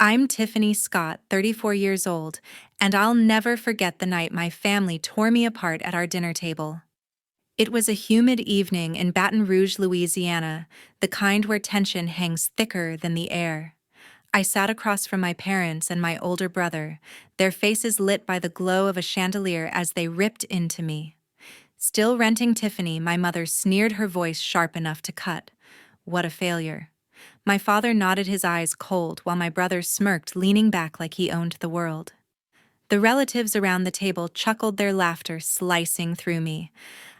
I'm Tiffany Scott, 34 years old, and I'll never forget the night my family tore me apart at our dinner table. It was a humid evening in Baton Rouge, Louisiana, the kind where tension hangs thicker than the air. I sat across from my parents and my older brother, their faces lit by the glow of a chandelier as they ripped into me. Still renting Tiffany, my mother sneered, her voice sharp enough to cut. What a failure. My father nodded, his eyes cold, while my brother smirked, leaning back like he owned the world. The relatives around the table chuckled, their laughter slicing through me.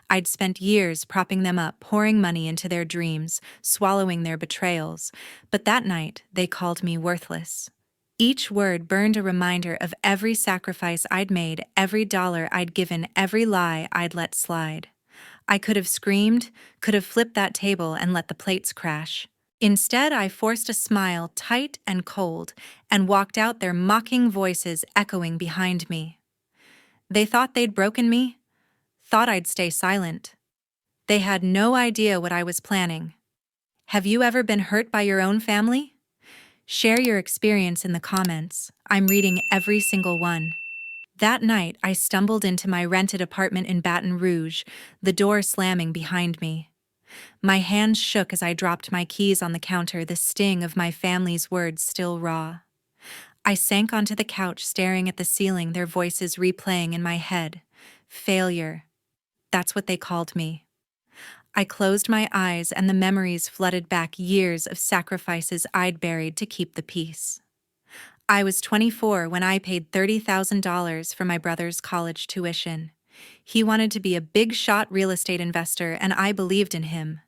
I'd spent years propping them up, pouring money into their dreams, swallowing their betrayals, but that night they called me worthless. Each word burned a reminder of every sacrifice I'd made, every dollar I'd given, every lie I'd let slide. I could have screamed, could have flipped that table and let the plates crash. Instead, I forced a smile, tight and cold, and walked out, their mocking voices echoing behind me. They thought they'd broken me, thought I'd stay silent. They had no idea what I was planning. Have you ever been hurt by your own family? Share your experience in the comments. I'm reading every single one. That night, I stumbled into my rented apartment in Baton Rouge, the door slamming behind me. My hands shook as I dropped my keys on the counter, the sting of my family's words still raw. I sank onto the couch, staring at the ceiling, their voices replaying in my head. Failure. That's what they called me. I closed my eyes and the memories flooded back, years of sacrifices I'd buried to keep the peace. I was 24 when I paid $30,000 for my brother's college tuition. He wanted to be a big-shot real estate investor, and I believed in him.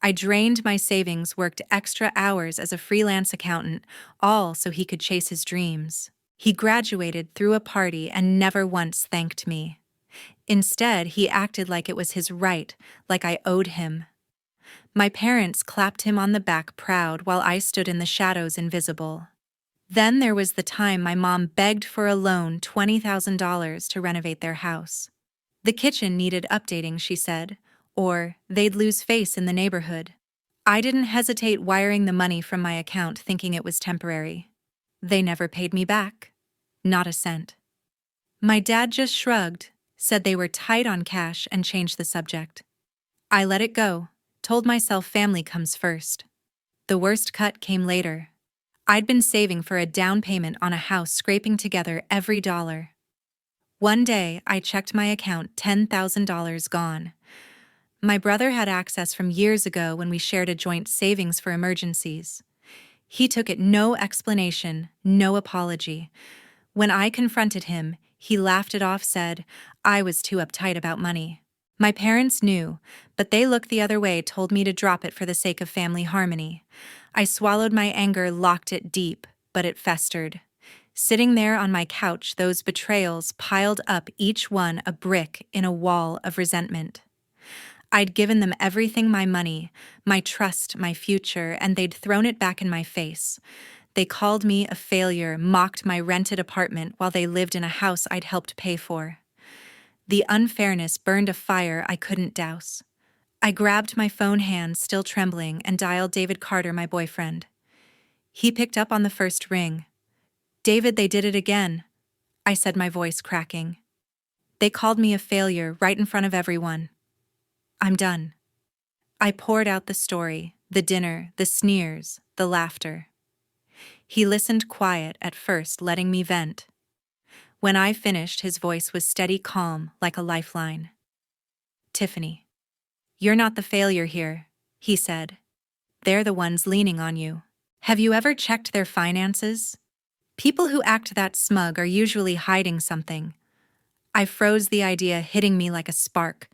I drained my savings, worked extra hours as a freelance accountant, all so he could chase his dreams. He graduated, threw a party, and never once thanked me. Instead, he acted like it was his right, like I owed him. My parents clapped him on the back, proud, while I stood in the shadows, invisible. Then there was the time my mom begged for a loan, $20,000 to renovate their house. The kitchen needed updating, she said, or they'd lose face in the neighborhood. I didn't hesitate, wiring the money from my account, thinking it was temporary. They never paid me back. Not a cent. My dad just shrugged, said they were tight on cash, and changed the subject. I let it go, told myself family comes first. The worst cut came later. I'd been saving for a down payment on a house, scraping together every dollar. One day, I checked my account, $10,000 gone. My brother had access from years ago when we shared a joint savings for emergencies. He took it, no explanation, no apology. When I confronted him, he laughed it off, said I was too uptight about money. My parents knew, but they looked the other way, told me to drop it for the sake of family harmony. I swallowed my anger, locked it deep, but it festered. Sitting there on my couch, those betrayals piled up, each one a brick in a wall of resentment. I'd given them everything, my money, my trust, my future, and they'd thrown it back in my face. They called me a failure, mocked my rented apartment while they lived in a house I'd helped pay for. The unfairness burned a fire I couldn't douse. I grabbed my phone, hands still trembling, and dialed David Carter, my boyfriend. He picked up on the first ring. David, they did it again, I said, my voice cracking. They called me a failure right in front of everyone. I'm done. I poured out the story, the dinner, the sneers, the laughter. He listened, quiet at first, letting me vent. When I finished, his voice was steady, calm, like a lifeline. Tiffany, you're not the failure here, he said. They're the ones leaning on you. Have you ever checked their finances? People who act that smug are usually hiding something. I froze, the idea hitting me like a spark.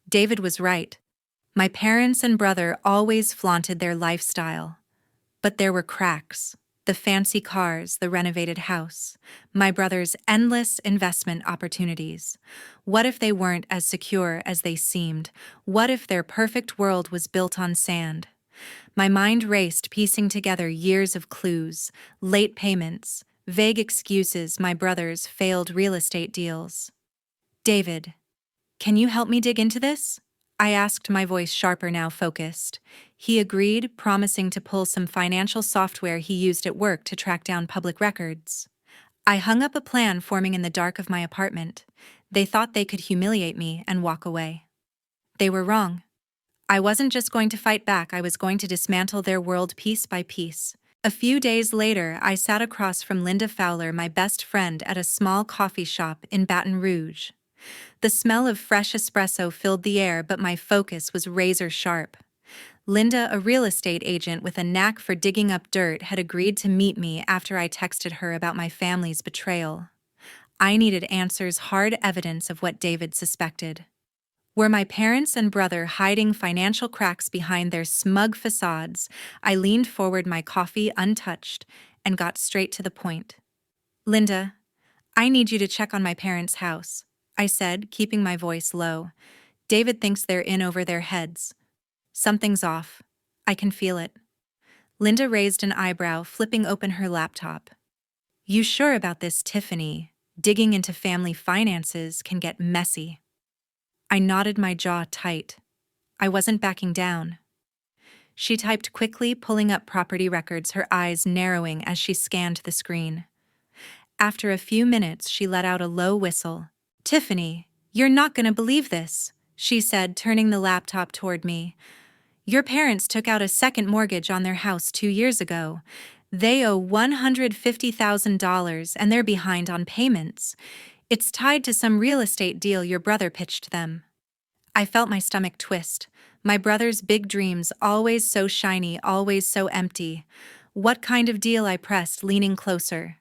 David was right. My parents and brother always flaunted their lifestyle. But there were cracks. The fancy cars, the renovated house, my brother's endless investment opportunities. What if they weren't as secure as they seemed? What if their perfect world was built on sand? My mind raced, piecing together years of clues, late payments, vague excuses, my brother's failed real estate deals. David, can you help me dig into this? I asked, my voice sharper, now focused. He agreed, promising to pull some financial software he used at work to track down public records. I hung up a plan forming in the dark of my apartment. They thought they could humiliate me and walk away. They were wrong. I wasn't just going to fight back, I was going to dismantle their world piece by piece. A few days later, I sat across from Linda Fowler, my best friend, at a small coffee shop in Baton Rouge. The smell of fresh espresso filled the air, but my focus was razor sharp. Linda, a real estate agent with a knack for digging up dirt, had agreed to meet me after I texted her about my family's betrayal. I needed answers, hard evidence of what David suspected. Were my parents and brother hiding financial cracks behind their smug facades? I leaned forward, my coffee untouched, and got straight to the point. Linda, I need you to check on my parents' house, I said, keeping my voice low. David thinks they're in over their heads. Something's off. I can feel it. Linda raised an eyebrow, flipping open her laptop. You sure about this, Tiffany? Digging into family finances can get messy. I nodded, my jaw tight. I wasn't backing down. She typed quickly, pulling up property records, her eyes narrowing as she scanned the screen. After a few minutes, she let out a low whistle. Tiffany, you're not going to believe this, she said, turning the laptop toward me. Your parents took out a second mortgage on their house 2 years ago. They owe $150,000 and they're behind on payments. It's tied to some real estate deal your brother pitched them. I felt my stomach twist. My brother's big dreams, always so shiny, always so empty. What kind of deal? I pressed, leaning closer.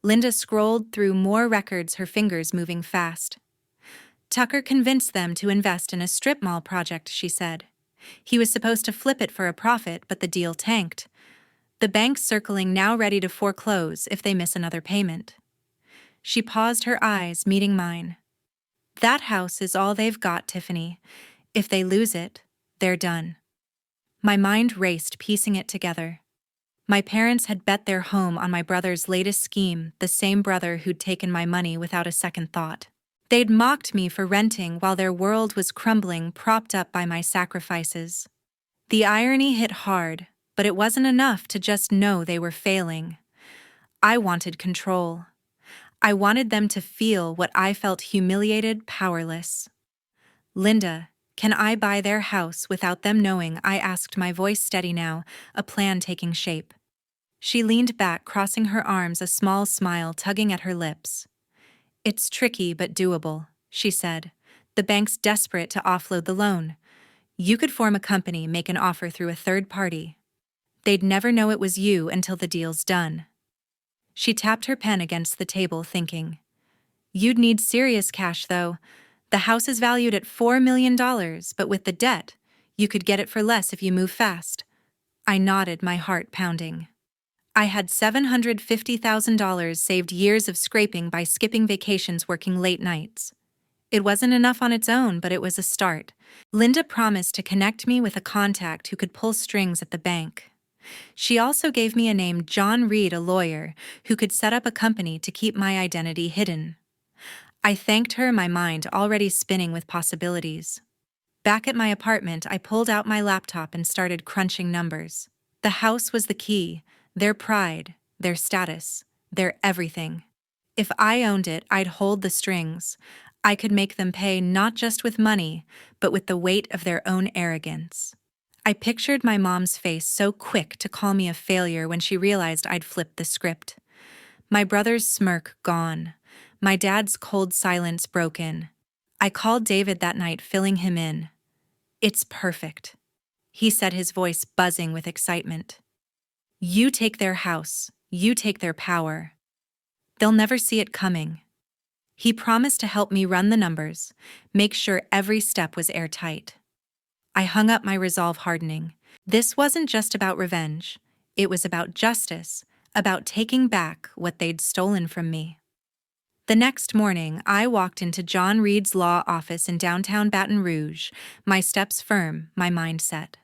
Linda scrolled through more records, her fingers moving fast. Tucker convinced them to invest in a strip mall project, she said. He was supposed to flip it for a profit, but the deal tanked. The bank's circling, now ready to foreclose if they miss another payment. She paused, her eyes meeting mine. That house is all they've got, Tiffany. If they lose it, they're done. My mind raced, piecing it together. My parents had bet their home on my brother's latest scheme, the same brother who'd taken my money without a second thought. They'd mocked me for renting while their world was crumbling, propped up by my sacrifices. The irony hit hard, but it wasn't enough to just know they were failing. I wanted control. I wanted them to feel what I felt: humiliated, powerless. Linda, can I buy their house without them knowing? I asked, my voice steady now, a plan taking shape. She leaned back, crossing her arms, a small smile tugging at her lips. It's tricky but doable, she said. The bank's desperate to offload the loan. You could form a company, make an offer through a third party. They'd never know it was you until the deal's done. She tapped her pen against the table, thinking. You'd need serious cash, though. The house is valued at $4 million, but with the debt, you could get it for less if you move fast. I nodded, my heart pounding. I had $750,000 saved, years of scraping by skipping vacations, working late nights. It wasn't enough on its own, but it was a start. Linda promised to connect me with a contact who could pull strings at the bank. She also gave me a name, John Reed, a lawyer, who could set up a company to keep my identity hidden. I thanked her, my mind already spinning with possibilities. Back at my apartment, I pulled out my laptop and started crunching numbers. The house was the key, their pride, their status, their everything. If I owned it, I'd hold the strings. I could make them pay, not just with money, but with the weight of their own arrogance. I pictured my mom's face, so quick to call me a failure when she realized I'd flipped the script. My brother's smirk gone. My dad's cold silence broken. I called David that night, filling him in. It's perfect, he said, his voice buzzing with excitement. You take their house, you take their power. They'll never see it coming. He promised to help me run the numbers, make sure every step was airtight. I hung up, my resolve hardening. This wasn't just about revenge. It was about justice, about taking back what they'd stolen from me. The next morning, I walked into John Reed's law office in downtown Baton Rouge, my steps firm, my mind set.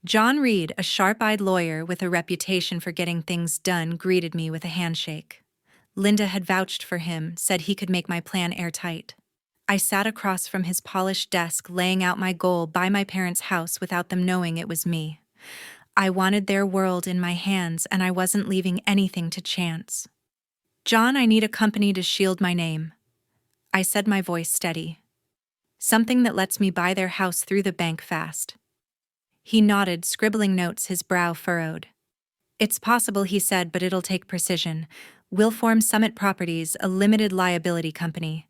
John Reed, a sharp-eyed lawyer with a reputation for getting things done, greeted me with a handshake. Linda had vouched for him, said he could make my plan airtight. I sat across from his polished desk, laying out my goal: buy my parents' house without them knowing it was me. I wanted their world in my hands, and I wasn't leaving anything to chance. "John, I need a company to shield my name," I said, my voice steady. "Something that lets me buy their house through the bank fast." He nodded, scribbling notes, his brow furrowed. "It's possible," he said, "but it'll take precision. We'll form Summit Properties, a limited liability company.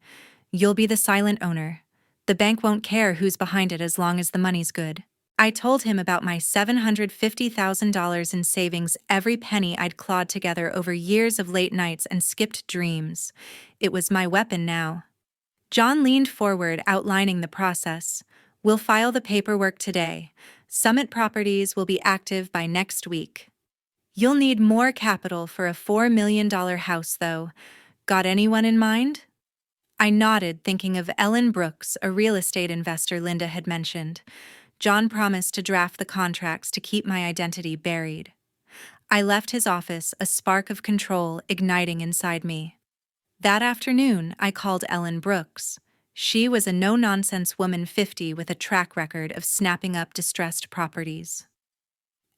You'll be the silent owner. The bank won't care who's behind it as long as the money's good." I told him about my $750,000 in savings, every penny I'd clawed together over years of late nights and skipped dreams. It was my weapon now. John leaned forward, outlining the process. "We'll file the paperwork today. Summit Properties will be active by next week. You'll need more capital for a $4 million house, though. Got anyone in mind?" I nodded, thinking of Ellen Brooks, a real estate investor Linda had mentioned. John promised to draft the contracts to keep my identity buried. I left his office, a spark of control igniting inside me. That afternoon, I called Ellen Brooks. She was a no-nonsense woman, 50, with a track record of snapping up distressed properties.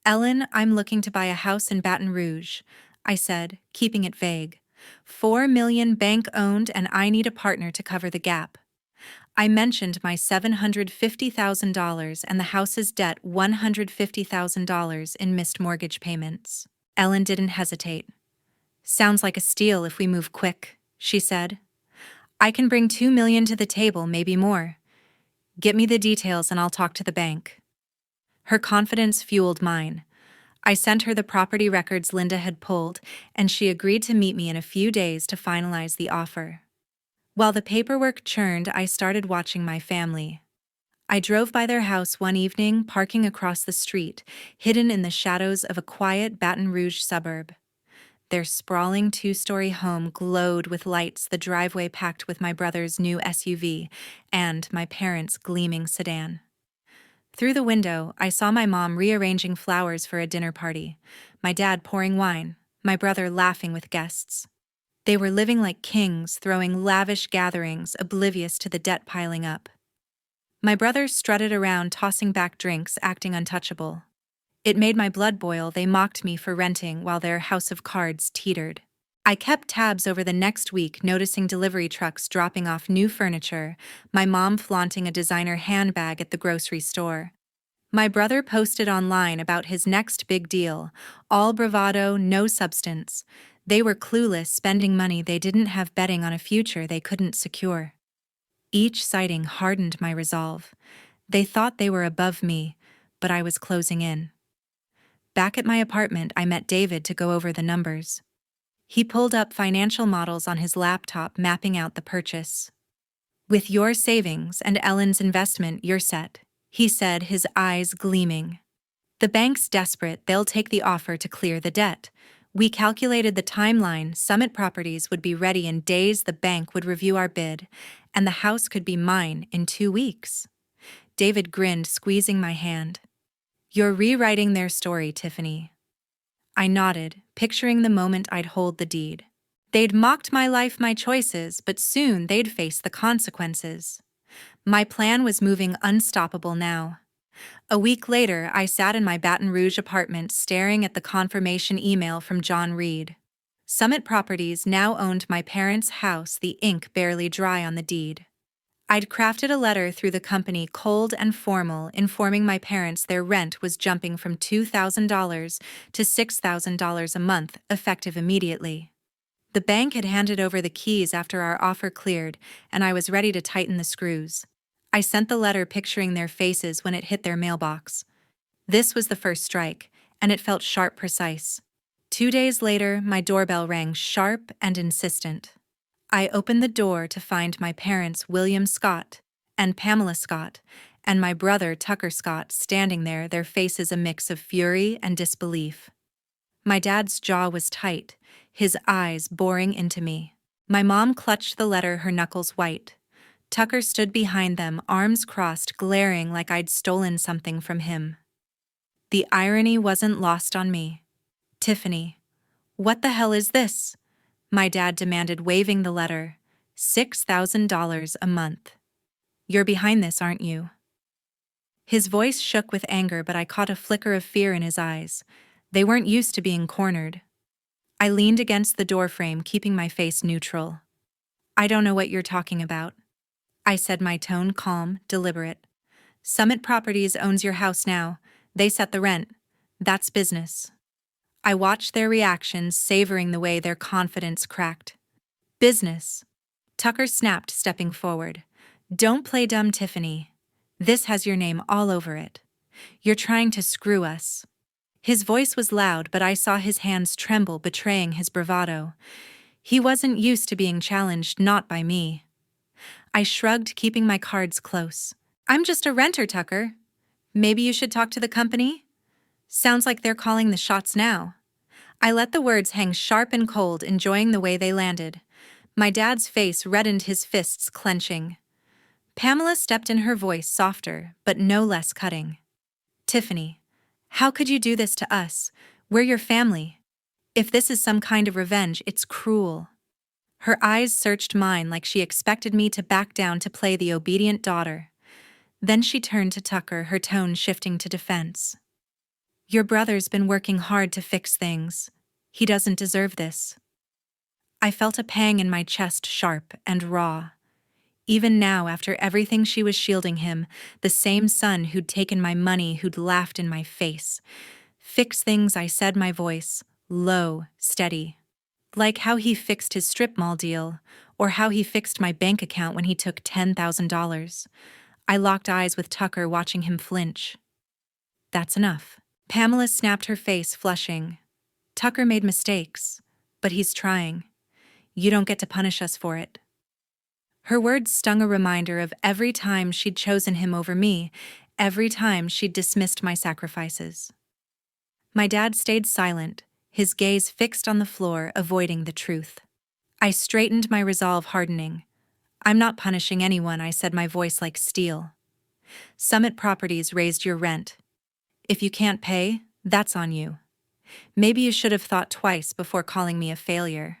"Ellen, I'm looking to buy a house in Baton Rouge," I said, keeping it vague. $4 million bank-owned, and I need a partner to cover the gap. I mentioned my $750,000 and the house's debt, $150,000 in missed mortgage payments. Ellen didn't hesitate. "Sounds like a steal if we move quick," she said. "I can bring $2 million to the table, maybe more. Get me the details and I'll talk to the bank." Her confidence fueled mine. I sent her the property records Linda had pulled, and she agreed to meet me in a few days to finalize the offer. While the paperwork churned, I started watching my family. I drove by their house one evening, parking across the street, hidden in the shadows of a quiet Baton Rouge suburb. Their sprawling two-story home glowed with lights, the driveway packed with my brother's new SUV and my parents' gleaming sedan. Through the window, I saw my mom rearranging flowers for a dinner party, my dad pouring wine, my brother laughing with guests. They were living like kings, throwing lavish gatherings, oblivious to the debt piling up. My brother strutted around, tossing back drinks, acting untouchable. It made my blood boil. They mocked me for renting while their house of cards teetered. I kept tabs over the next week, noticing delivery trucks dropping off new furniture, my mom flaunting a designer handbag at the grocery store. My brother posted online about his next big deal, all bravado, no substance. They were clueless, spending money they didn't have, betting on a future they couldn't secure. Each sighting hardened my resolve. They thought they were above me, but I was closing in. Back at my apartment, I met David to go over the numbers. He pulled up financial models on his laptop, mapping out the purchase. "With your savings and Ellen's investment, you're set," he said, his eyes gleaming. "The bank's desperate. They'll take the offer to clear the debt. We calculated the timeline. Summit Properties would be ready in days, the bank would review our bid, and the house could be mine in 2 weeks." David grinned, squeezing my hand. "You're rewriting their story, Tiffany." I nodded, picturing the moment I'd hold the deed. They'd mocked my life, my choices, but soon they'd face the consequences. My plan was moving unstoppable now. A week later, I sat in my Baton Rouge apartment, staring at the confirmation email from John Reed. Summit Properties now owned my parents' house, the ink barely dry on the deed. I'd crafted a letter through the company, cold and formal, informing my parents their rent was jumping from $2,000 to $6,000 a month, effective immediately. The bank had handed over the keys after our offer cleared, and I was ready to tighten the screws. I sent the letter, picturing their faces when it hit their mailbox. This was the first strike, and it felt sharp, precise. 2 days later, my doorbell rang, sharp and insistent. I opened the door to find my parents, William Scott and Pamela Scott, and my brother, Tucker Scott, standing there, their faces a mix of fury and disbelief. My dad's jaw was tight, his eyes boring into me. My mom clutched the letter, her knuckles white. Tucker stood behind them, arms crossed, glaring like I'd stolen something from him. The irony wasn't lost on me. "Tiffany, what the hell is this?" my dad demanded, waving the letter. $6,000 a month. You're behind this, aren't you? His voice shook with anger, but I caught a flicker of fear in his eyes. They weren't used to being cornered. I leaned against the doorframe, keeping my face neutral. I don't know what you're talking about, I said, my tone calm, deliberate. Summit Properties owns your house now. They set the rent. That's business. I watched their reactions, savoring the way their confidence cracked. Business. Tucker snapped, stepping forward. Don't play dumb, Tiffany. This has your name all over it. You're trying to screw us. His voice was loud, but I saw his hands tremble, betraying his bravado. He wasn't used to being challenged, not by me. I shrugged, keeping my cards close. I'm just a renter, Tucker. Maybe you should talk to the company? Sounds like they're calling the shots now. I let the words hang sharp and cold, enjoying the way they landed. My dad's face reddened, his fists clenching. Pamela stepped in, her voice softer, but no less cutting. Tiffany, how could you do this to us? We're your family. If this is some kind of revenge, it's cruel. Her eyes searched mine like she expected me to back down to play the obedient daughter. Then she turned to Tucker, her tone shifting to defense. Your brother's been working hard to fix things. He doesn't deserve this. I felt a pang in my chest, sharp and raw. Even now, after everything she was shielding him, the same son who'd taken my money, who'd laughed in my face. Fix things, I said, my voice, low, steady. Like how he fixed his strip mall deal, or how he fixed my bank account when he took $10,000. I locked eyes with Tucker, watching him flinch. That's enough. Pamela snapped, her face flushing. Tucker made mistakes, but he's trying. You don't get to punish us for it. Her words stung, a reminder of every time she'd chosen him over me, every time she'd dismissed my sacrifices. My dad stayed silent, his gaze fixed on the floor, avoiding the truth. I straightened, my resolve hardening. I'm not punishing anyone, I said, my voice like steel. Summit Properties raised your rent. If you can't pay, that's on you. Maybe you should have thought twice before calling me a failure.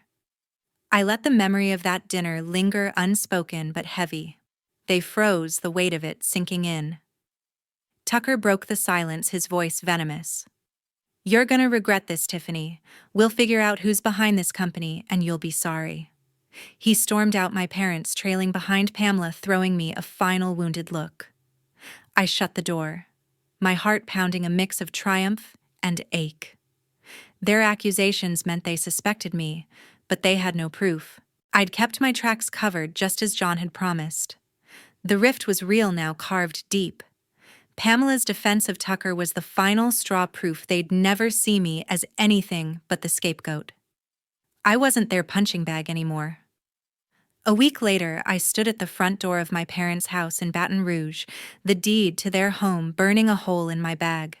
I let the memory of that dinner linger, unspoken but heavy. They froze, the weight of it sinking in. Tucker broke the silence, his voice venomous. You're gonna regret this, Tiffany. We'll figure out who's behind this company, and you'll be sorry. He stormed out, my parents trailing behind, Pamela throwing me a final wounded look. I shut the door, my heart pounding, a mix of triumph and ache. Their accusations meant they suspected me, but they had no proof. I'd kept my tracks covered, just as John had promised. The rift was real now, carved deep. Pamela's defense of Tucker was the final straw, proof they'd never see me as anything but the scapegoat. I wasn't their punching bag anymore. A week later, I stood at the front door of my parents' house in Baton Rouge, the deed to their home burning a hole in my bag.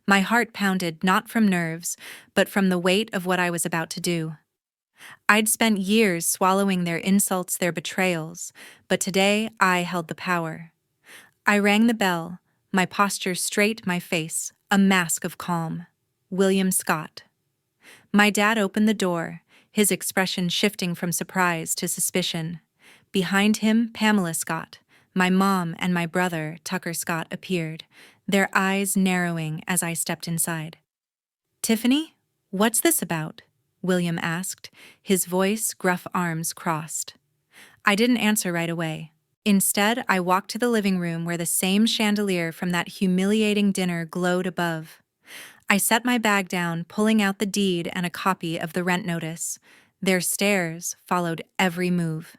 My heart pounded, not from nerves, but from the weight of what I was about to do. I'd spent years swallowing their insults, their betrayals, but today I held the power. I rang the bell, my posture straight, my face a mask of calm. William Scott. My dad opened the door, his expression shifting from surprise to suspicion. Behind him, Pamela Scott, my mom, and my brother, Tucker Scott, appeared, their eyes narrowing as I stepped inside. Tiffany, what's this about? William asked, his voice gruff, arms crossed. I didn't answer right away. Instead, I walked to the living room where the same chandelier from that humiliating dinner glowed above. I set my bag down, pulling out the deed and a copy of the rent notice. Their stares followed every move.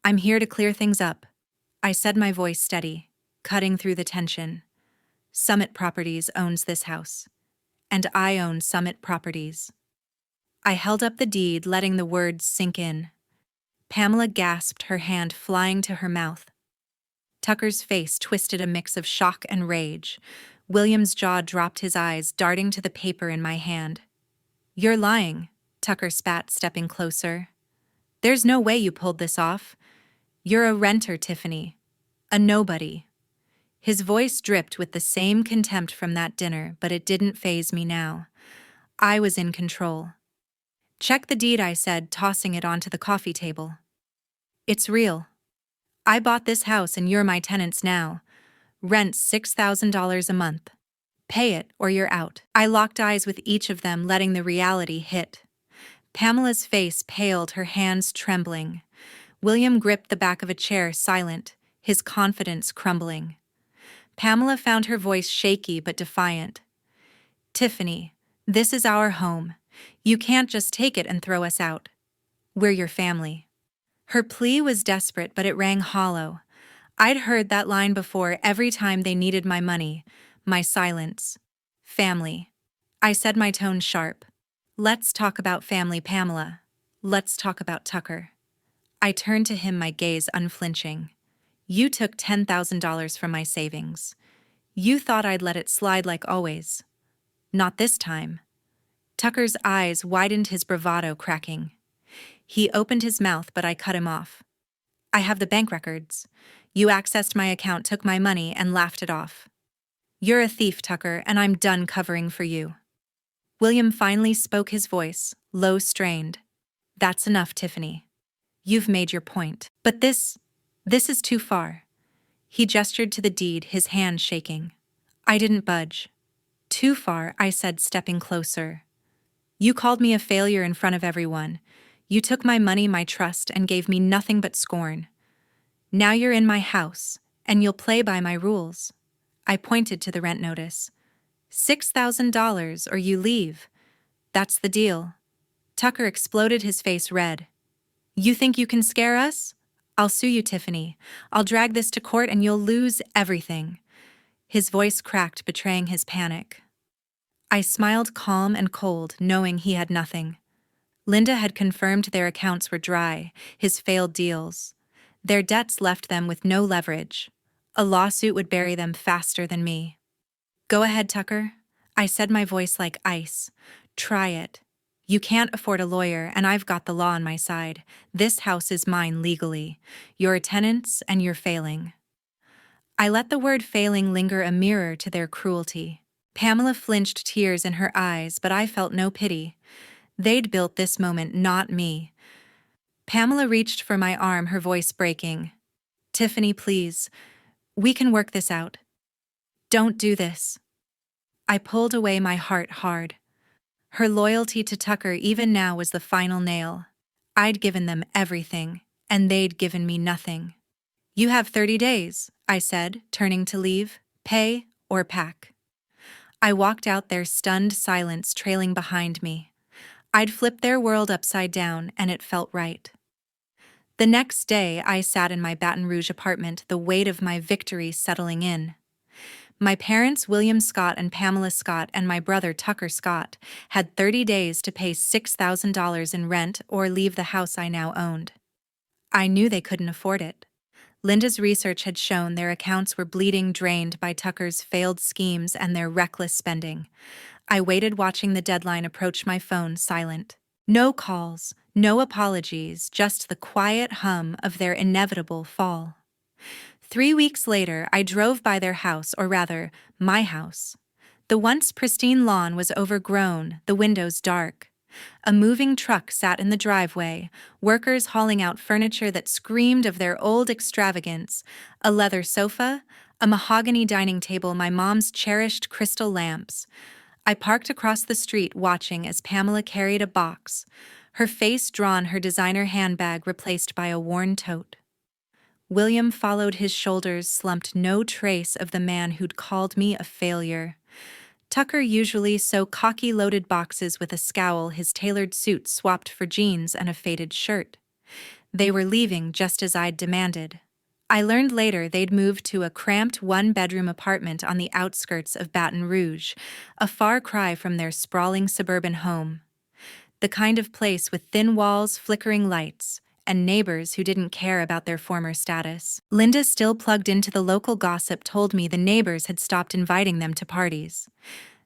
I'm here to clear things up, I said, my voice steady, cutting through the tension. Summit Properties owns this house, and I own Summit Properties. I held up the deed, letting the words sink in. Pamela gasped, her hand flying to her mouth. Tucker's face twisted, a mix of shock and rage. William's jaw dropped, his eyes darting to the paper in my hand. You're lying, Tucker spat, stepping closer. There's no way you pulled this off. You're a renter, Tiffany. A nobody. His voice dripped with the same contempt from that dinner, but it didn't faze me now. I was in control. Check the deed, I said, tossing it onto the coffee table. It's real. I bought this house and you're my tenants now. Rent $6,000 a month. Pay it or you're out. I locked eyes with each of them, letting the reality hit. Pamela's face paled, her hands trembling. William gripped the back of a chair, silent, his confidence crumbling. Pamela found her voice shaky but defiant. Tiffany, this is our home. You can't just take it and throw us out. We're your family. Her plea was desperate, but it rang hollow. I'd heard that line before every time they needed my money, my silence. Family. I said, my tone sharp. Let's talk about family, Pamela. Let's talk about Tucker. I turned to him, my gaze unflinching. You took $10,000 from my savings. You thought I'd let it slide like always. Not this time. Tucker's eyes widened, his bravado cracking. He opened his mouth, but I cut him off. I have the bank records. You accessed my account, took my money, and laughed it off. You're a thief, Tucker, and I'm done covering for you. William finally spoke, his voice, low, strained. That's enough, Tiffany. You've made your point. But this is too far. He gestured to the deed, his hand shaking. I didn't budge. Too far, I said, stepping closer. You called me a failure in front of everyone. You took my money, my trust, and gave me nothing but scorn. Now you're in my house, and you'll play by my rules. I pointed to the rent notice. $6,000 or you leave. That's the deal. Tucker exploded, his face red. You think you can scare us? I'll sue you, Tiffany. I'll drag this to court and you'll lose everything. His voice cracked, betraying his panic. I smiled, calm and cold, knowing he had nothing. Linda had confirmed their accounts were dry, his failed deals. Their debts left them with no leverage. A lawsuit would bury them faster than me. Go ahead, Tucker. I said, my voice like ice. Try it. You can't afford a lawyer, and I've got the law on my side. This house is mine legally. You're tenants, and you're failing. I let the word failing linger, a mirror to their cruelty. Pamela flinched, tears in her eyes, but I felt no pity. They'd built this moment, not me. Pamela reached for my arm, her voice breaking. Tiffany, please. We can work this out. Don't do this. I pulled away, my heart hard. Her loyalty to Tucker even now was the final nail. I'd given them everything, and they'd given me nothing. You have 30 days, I said, turning to leave. Pay or pack. I walked out, their stunned silence trailing behind me. I'd flipped their world upside down, and it felt right. The next day, I sat in my Baton Rouge apartment, the weight of my victory settling in. My parents, William Scott and Pamela Scott, and my brother, Tucker Scott, had 30 days to pay $6,000 in rent or leave the house I now owned. I knew they couldn't afford it. Linda's research had shown their accounts were bleeding, drained by Tucker's failed schemes and their reckless spending. I waited, watching the deadline approach, my phone silent. No calls, no apologies, just the quiet hum of their inevitable fall. 3 weeks later, I drove by their house, or rather, my house. The once pristine lawn was overgrown, the windows dark. A moving truck sat in the driveway, workers hauling out furniture that screamed of their old extravagance, a leather sofa, a mahogany dining table, my mom's cherished crystal lamps. I parked across the street, watching as Pamela carried a box, her face drawn, her designer handbag replaced by a worn tote. William followed, his shoulders slumped, no trace of the man who'd called me a failure. Tucker, usually so cocky, loaded boxes with a scowl, his tailored suit swapped for jeans and a faded shirt. They were leaving just as I'd demanded. I learned later they'd moved to a cramped one-bedroom apartment on the outskirts of Baton Rouge, a far cry from their sprawling suburban home. The kind of place with thin walls, flickering lights, and neighbors who didn't care about their former status. Linda, still plugged into the local gossip, told me the neighbors had stopped inviting them to parties.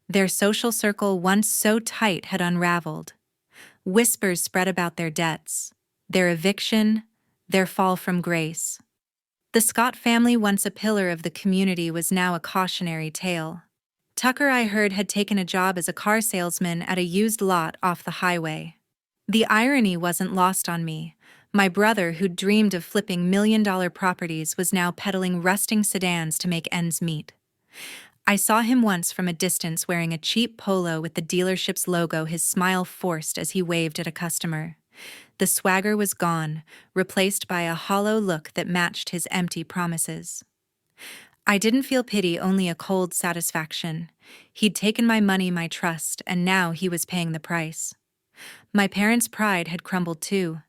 Their social circle, once so tight, had unraveled. Whispers spread about their debts, their eviction, their fall from grace. The Scott family, once a pillar of the community, was now a cautionary tale. Tucker, I heard, had taken a job as a car salesman at a used lot off the highway. The irony wasn't lost on me. My brother, who'd dreamed of flipping million-dollar properties, was now peddling rusting sedans to make ends meet. I saw him once from a distance wearing a cheap polo with the dealership's logo, his smile forced as he waved at a customer. The swagger was gone, replaced by a hollow look that matched his empty promises. I didn't feel pity, only a cold satisfaction. He'd taken my money, my trust, and now he was paying the price. My parents' pride had crumbled too.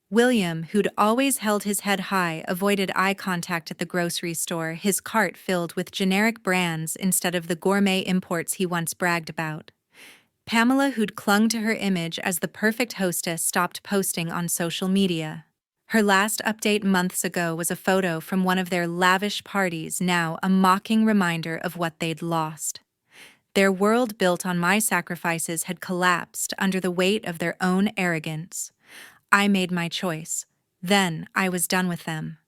William, who'd always held his head high, avoided eye contact at the grocery store, his cart filled with generic brands instead of the gourmet imports he once bragged about. Pamela, who'd clung to her image as the perfect hostess, stopped posting on social media. Her last update months ago was a photo from one of their lavish parties, now a mocking reminder of what they'd lost. Their world built on my sacrifices had collapsed under the weight of their own arrogance. I made my choice. Then I was done with them.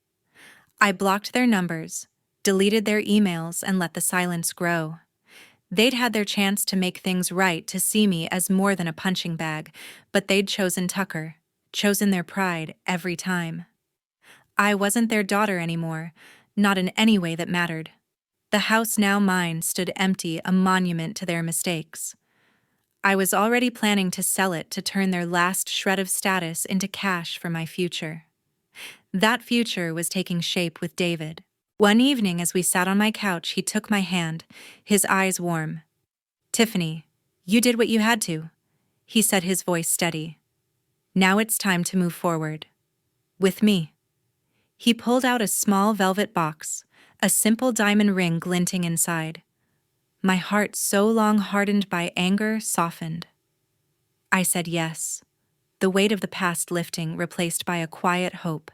I blocked their numbers, deleted their emails, and let the silence grow. They'd had their chance to make things right, to see me as more than a punching bag, but they'd chosen Tucker, chosen their pride every time. I wasn't their daughter anymore, not in any way that mattered. The house now mine stood empty, a monument to their mistakes. I was already planning to sell it to turn their last shred of status into cash for my future. That future was taking shape with David. One evening as we sat on my couch, he took my hand, his eyes warm. "Tiffany, you did what you had to," he said, his voice steady. "Now it's time to move forward. With me." He pulled out a small velvet box, a simple diamond ring glinting inside. My heart, so long hardened by anger, softened. I said yes, the weight of the past lifting, replaced by a quiet hope.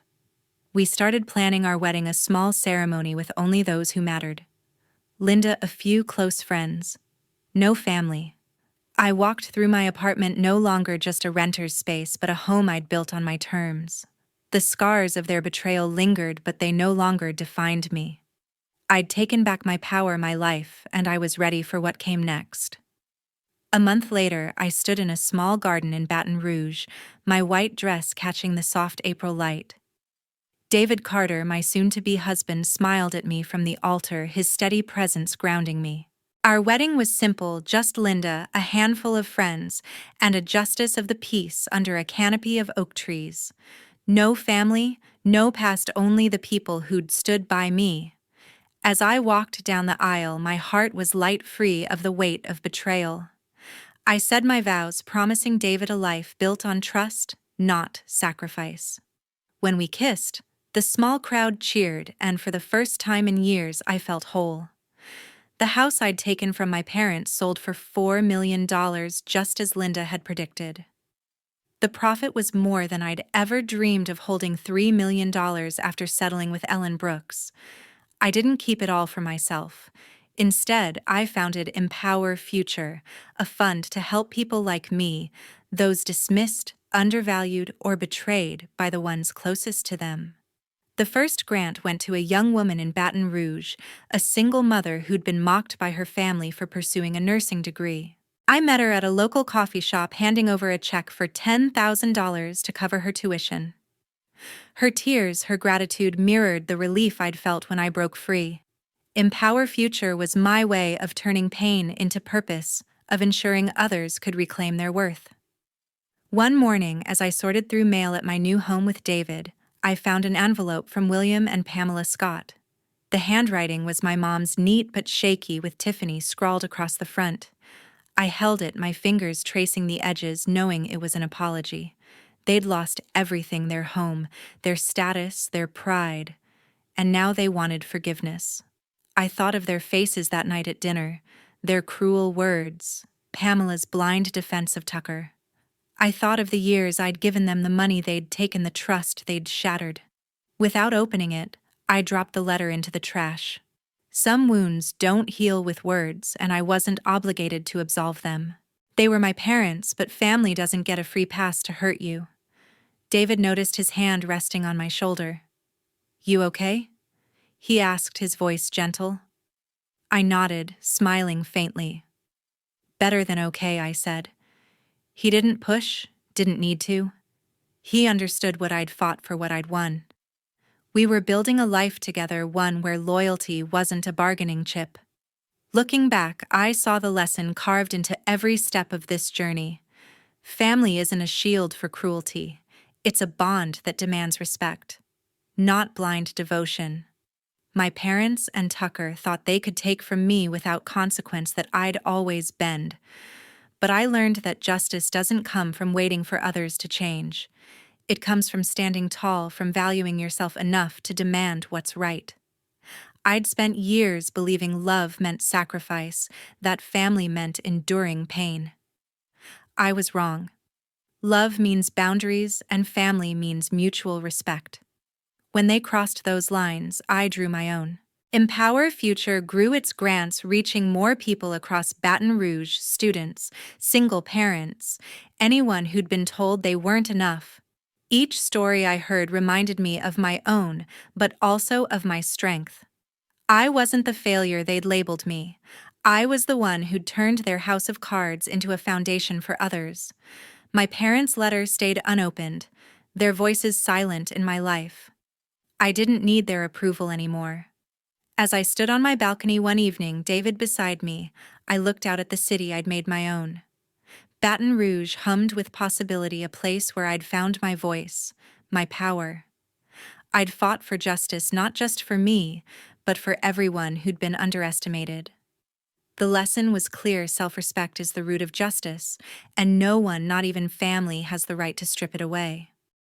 We started planning our wedding, a small ceremony with only those who mattered. Linda, a few close friends. No family. I walked through my apartment, no longer just a renter's space, but a home I'd built on my terms. The scars of their betrayal lingered, but they no longer defined me. I'd taken back my power, my life, and I was ready for what came next. A month later, I stood in a small garden in Baton Rouge, my white dress catching the soft April light. David Carter, my soon-to-be husband, smiled at me from the altar, his steady presence grounding me. Our wedding was simple, just Linda, a handful of friends, and a justice of the peace under a canopy of oak trees. No family, no past, only the people who'd stood by me. As I walked down the aisle, my heart was light, free of the weight of betrayal. I said my vows, promising David a life built on trust, not sacrifice. When we kissed, the small crowd cheered, and for the first time in years, I felt whole. The house I'd taken from my parents sold for $4 million, just as Linda had predicted. The profit was more than I'd ever dreamed of, holding $3 million after settling with Ellen Brooks. I didn't keep it all for myself. Instead, I founded Empower Future, a fund to help people like me, those dismissed, undervalued, or betrayed by the ones closest to them. The first grant went to a young woman in Baton Rouge, a single mother who'd been mocked by her family for pursuing a nursing degree. I met her at a local coffee shop, handing over a check for $10,000 to cover her tuition. Her tears, her gratitude, mirrored the relief I'd felt when I broke free. Empower Future was my way of turning pain into purpose, of ensuring others could reclaim their worth. One morning, as I sorted through mail at my new home with David, I found an envelope from William and Pamela Scott. The handwriting was my mom's, neat but shaky, with Tiffany scrawled across the front. I held it, my fingers tracing the edges, knowing it was an apology. They'd lost everything, their home, their status, their pride, and now they wanted forgiveness. I thought of their faces that night at dinner, their cruel words, Pamela's blind defense of Tucker. I thought of the years I'd given them, the money they'd taken, the trust they'd shattered. Without opening it, I dropped the letter into the trash. Some wounds don't heal with words, and I wasn't obligated to absolve them. They were my parents, but family doesn't get a free pass to hurt you. David noticed, his hand resting on my shoulder. "You okay?" he asked, his voice gentle. I nodded, smiling faintly. "Better than okay," I said. He didn't push, didn't need to. He understood what I'd fought for, what I'd won. We were building a life together, one where loyalty wasn't a bargaining chip. Looking back, I saw the lesson carved into every step of this journey. Family isn't a shield for cruelty. It's a bond that demands respect, not blind devotion. My parents and Tucker thought they could take from me without consequence, that I'd always bend. But I learned that justice doesn't come from waiting for others to change. It comes from standing tall, from valuing yourself enough to demand what's right. I'd spent years believing love meant sacrifice, that family meant enduring pain. I was wrong. Love means boundaries, and family means mutual respect. When they crossed those lines, I drew my own. Empower Future grew its grants, reaching more people across Baton Rouge: students, single parents, anyone who'd been told they weren't enough. Each story I heard reminded me of my own, but also of my strength. I wasn't the failure they'd labeled me. I was the one who'd turned their house of cards into a foundation for others. My parents' letter stayed unopened, their voices silent in my life. I didn't need their approval anymore. As I stood on my balcony one evening, David beside me, I looked out at the city I'd made my own. Baton Rouge hummed with possibility, a place where I'd found my voice, my power. I'd fought for justice, not just for me, but for everyone who'd been underestimated. The lesson was clear: self-respect is the root of justice, and no one, not even family, has the right to strip it away.